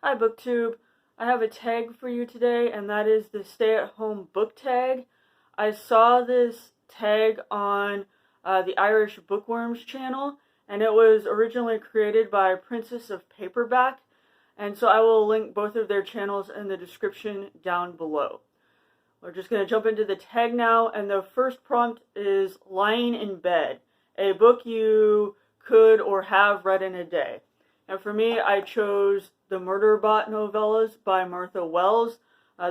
Hi booktube, I have a tag for you today, and that is the stay-at-home book tag. I saw this tag on the Irish Bookworms channel, and it was originally created by Princess of Paperback, and so I will link both of their channels in the description down below. We're just going to jump into the tag now, and the first prompt is Lying in Bed, a book you could or have read in a day. And for me, I chose the Murderbot novellas by Martha Wells.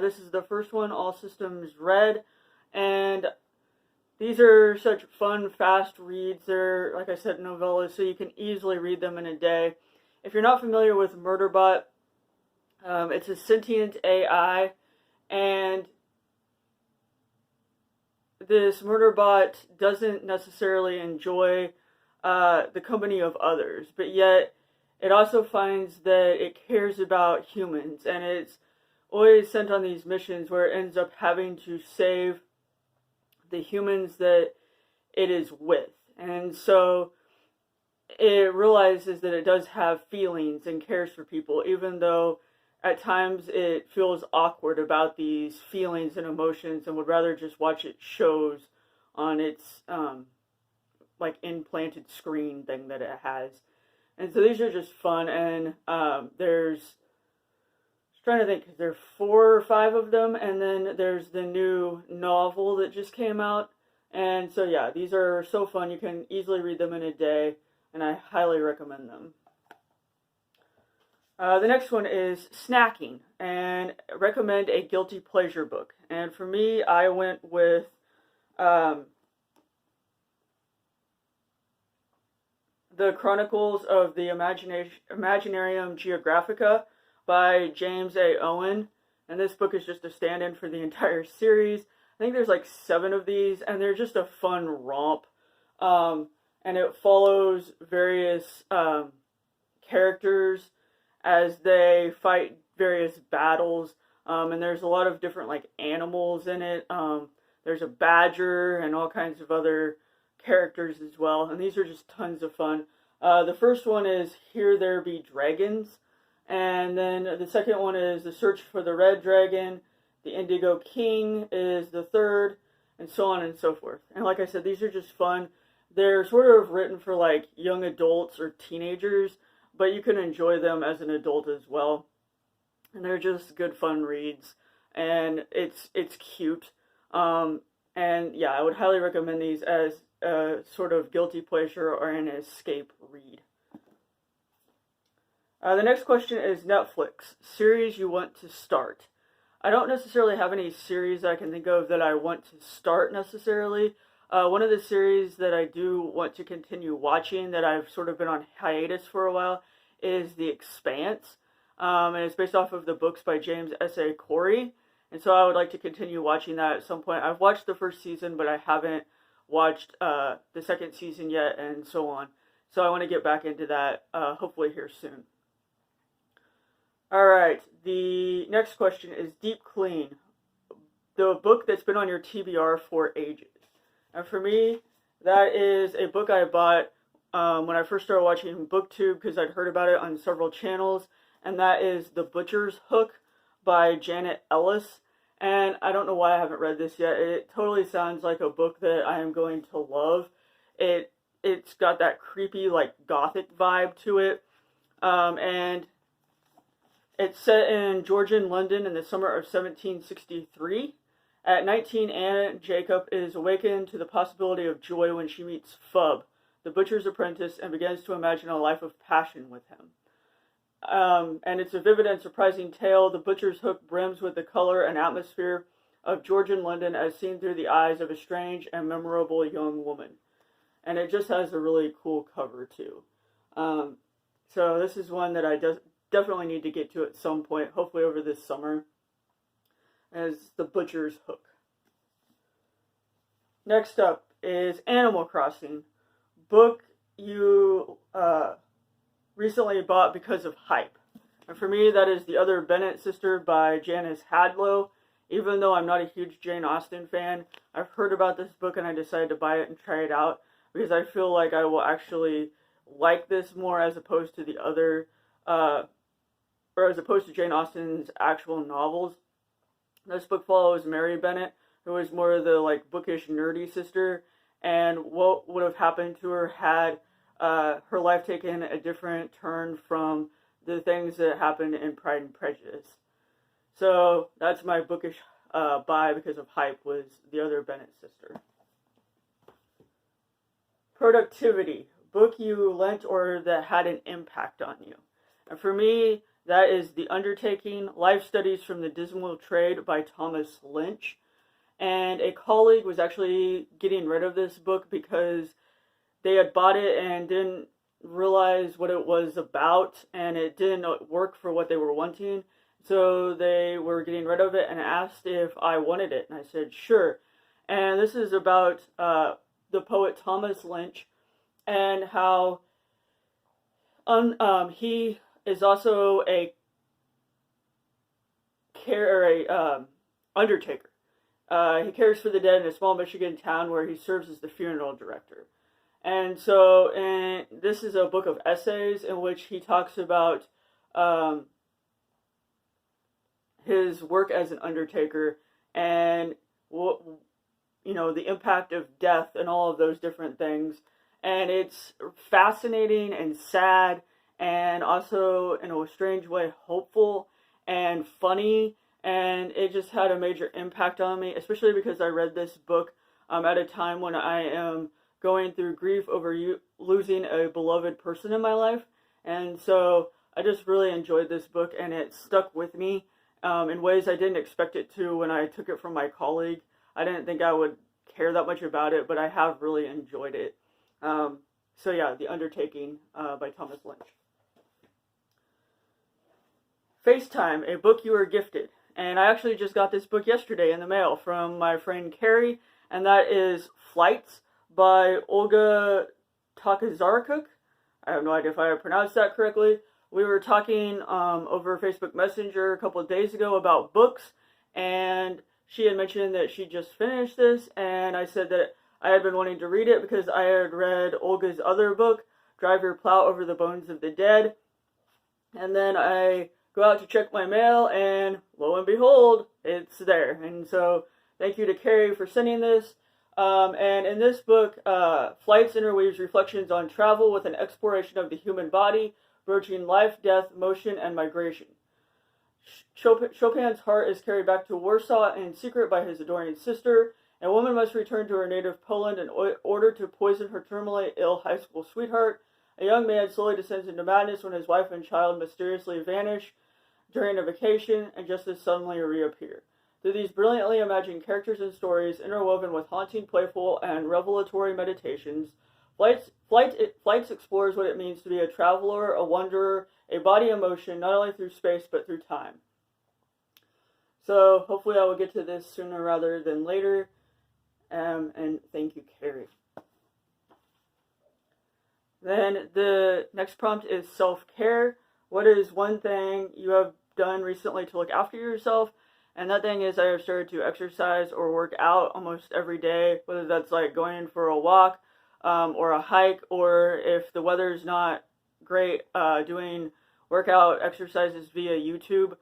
This is the first one, All Systems Red. And these are such fun, fast reads. They're, like I said, novellas, so you can easily read them in a day. If you're not familiar with Murderbot, it's a sentient AI. And this Murderbot doesn't necessarily enjoy the company of others, but yet it also finds that it cares about humans, and it's always sent on these missions where it ends up having to save the humans that it is with. And so it realizes that it does have feelings and cares for people, even though at times it feels awkward about these feelings and emotions and would rather just watch it shows on its like implanted screen thing that it has. And so these are just fun, and there's, trying to think, there are 4 or 5 of them, and then there's the new novel that just came out. And so yeah, these are so fun. You can easily read them in a day, and I highly recommend them. The next one is Snacking, and recommend a guilty pleasure book. And for me, I went with The Chronicles of the Imaginarium Geographica by James A. Owen. And this book is just a stand-in for the entire series. I think there's like 7 of these, and they're just a fun romp. And it follows various characters as they fight various battles. And there's a lot of different like animals in it. There's a badger and all kinds of other characters as well, and these are just tons of fun. The first one is Here There Be Dragons, and then the second one is The Search for the Red Dragon. The Indigo King is the third, and so on and so forth. And like I said, these are just fun. They're sort of written for like young adults or teenagers, but you can enjoy them as an adult as well. And they're just good fun reads, and it's cute. And yeah, I would highly recommend these as a sort of guilty pleasure or an escape read. The next question is Netflix, series you want to start. I don't necessarily have any series I can think of that I want to start necessarily. One of the series that I do want to continue watching that I've sort of been on hiatus for a while is The Expanse. And it's based off of the books by James S.A. Corey. And so I would like to continue watching that at some point. I've watched the first season, but I haven't watched the second season yet, and so on. So I want to get back into that, hopefully here soon. Alright, the next question is Deep Clean, the book that's been on your TBR for ages. And for me, that is a book I bought when I first started watching BookTube because I'd heard about it on several channels, and that is The Butcher's Hook by Janet Ellis. And I don't know why I haven't read this yet. It totally sounds like a book that I am going to love. It's got that creepy, like, gothic vibe to it. And it's set in Georgian London in the summer of 1763. At 19, Anna Jacob is awakened to the possibility of joy when she meets Fub, the butcher's apprentice, and begins to imagine a life of passion with him. And it's a vivid and surprising tale. The Butcher's Hook brims with the color and atmosphere of Georgian London as seen through the eyes of a strange and memorable young woman. And it just has a really cool cover, too. So this is one that I definitely need to get to at some point, hopefully over this summer, as The Butcher's Hook. Next up is Animal Crossing, book you recently bought because of hype. And for me, that is The Other Bennett Sister by Janice Hadlow. Even though I'm not a huge Jane Austen fan, I've heard about this book and I decided to buy it and try it out because I feel like I will actually like this more as opposed to the other or as opposed to Jane Austen's actual novels. This book follows Mary Bennet, who was more of the like bookish, nerdy sister, and what would have happened to her had her life taken a different turn from the things that happened in Pride and Prejudice. So that's my bookish buy because of hype, was the other Bennet sister. Productivity. Book you lent or that had an impact on you. And for me, that is The Undertaking, Life Studies from the Dismal Trade by Thomas Lynch. And a colleague was actually getting rid of this book because they had bought it and didn't realize what it was about, and it didn't work for what they were wanting. So they were getting rid of it and asked if I wanted it, and I said sure. And this is about the poet Thomas Lynch, and how he is also a undertaker. He cares for the dead in a small Michigan town where he serves as the funeral director. And so, this is a book of essays in which he talks about his work as an undertaker and the impact of death and all of those different things. And it's fascinating and sad, and also in a strange way hopeful and funny. And it just had a major impact on me, especially because I read this book at a time when I am going through grief over losing a beloved person in my life. And so I just really enjoyed this book, and it stuck with me in ways I didn't expect it to when I took it from my colleague. I didn't think I would care that much about it, but I have really enjoyed it. So yeah, The Undertaking by Thomas Lynch. Facetime, a book you were gifted. And I actually just got this book yesterday in the mail from my friend Carrie, and that is Flights by Olga Tokarczuk. I have no idea if I pronounced that correctly. We were talking over Facebook Messenger a couple of days ago about books, and she had mentioned that she just finished this, and I said that I had been wanting to read it because I had read Olga's other book, Drive Your Plow Over the Bones of the Dead. And then I go out to check my mail, and lo and behold, it's there. And so thank you to Carrie for sending this. And in this book, Flights interweaves reflections on travel with an exploration of the human body, broaching life, death, motion, and migration. Chopin's heart is carried back to Warsaw in secret by his adoring sister. A woman must return to her native Poland in order to poison her terminally ill high school sweetheart. A young man slowly descends into madness when his wife and child mysteriously vanish during a vacation and just as suddenly reappear. Through these brilliantly imagined characters and stories, interwoven with haunting, playful, and revelatory meditations, Flights explores what it means to be a traveler, a wanderer, a body in motion, not only through space but through time. So hopefully I will get to this sooner rather than later. And thank you, Carrie. Then the next prompt is self-care. What is one thing you have done recently to look after yourself? And that thing is I have started to exercise or work out almost every day, whether that's like going for a walk or a hike, or if the weather's not great, doing workout exercises via YouTube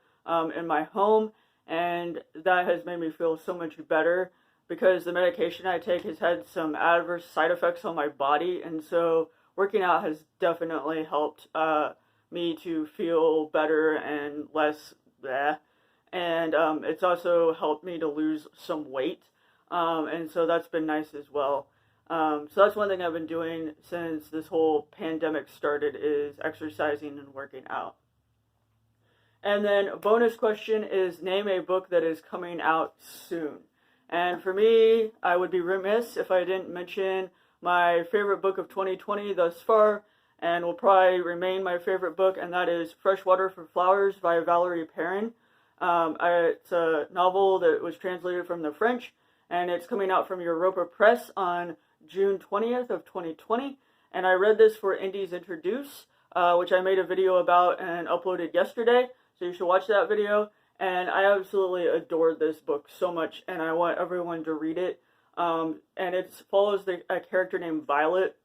in my home. And that has made me feel so much better because the medication I take has had some adverse side effects on my body. And so working out has definitely helped me to feel better and less bleh. And it's also helped me to lose some weight. And so that's been nice as well. So that's one thing I've been doing since this whole pandemic started, is exercising and working out. And then a bonus question is, name a book that is coming out soon. And for me, I would be remiss if I didn't mention my favorite book of 2020 thus far, and will probably remain my favorite book, and that is Freshwater for Flowers by Valerie Perrin. It's a novel that was translated from the French, and it's coming out from Europa Press on June 20th of 2020. And I read this for Indies Introduce, which I made a video about and uploaded yesterday. So you should watch that video. And I absolutely adored this book so much, and I want everyone to read it. And it follows a character named Violet,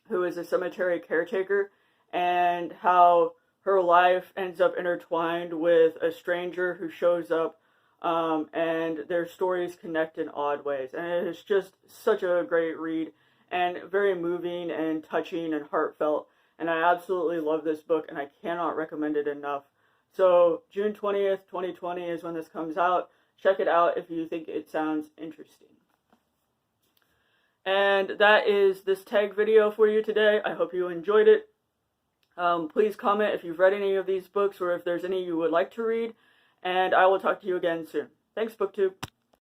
who is a cemetery caretaker, and how her life ends up intertwined with a stranger who shows up, and their stories connect in odd ways. And it is just such a great read, and very moving and touching and heartfelt. And I absolutely love this book, and I cannot recommend it enough. So June 20th, 2020 is when this comes out. Check it out if you think it sounds interesting. And that is this tag video for you today. I hope you enjoyed it. Please comment if you've read any of these books or if there's any you would like to read. And I will talk to you again soon. Thanks, BookTube.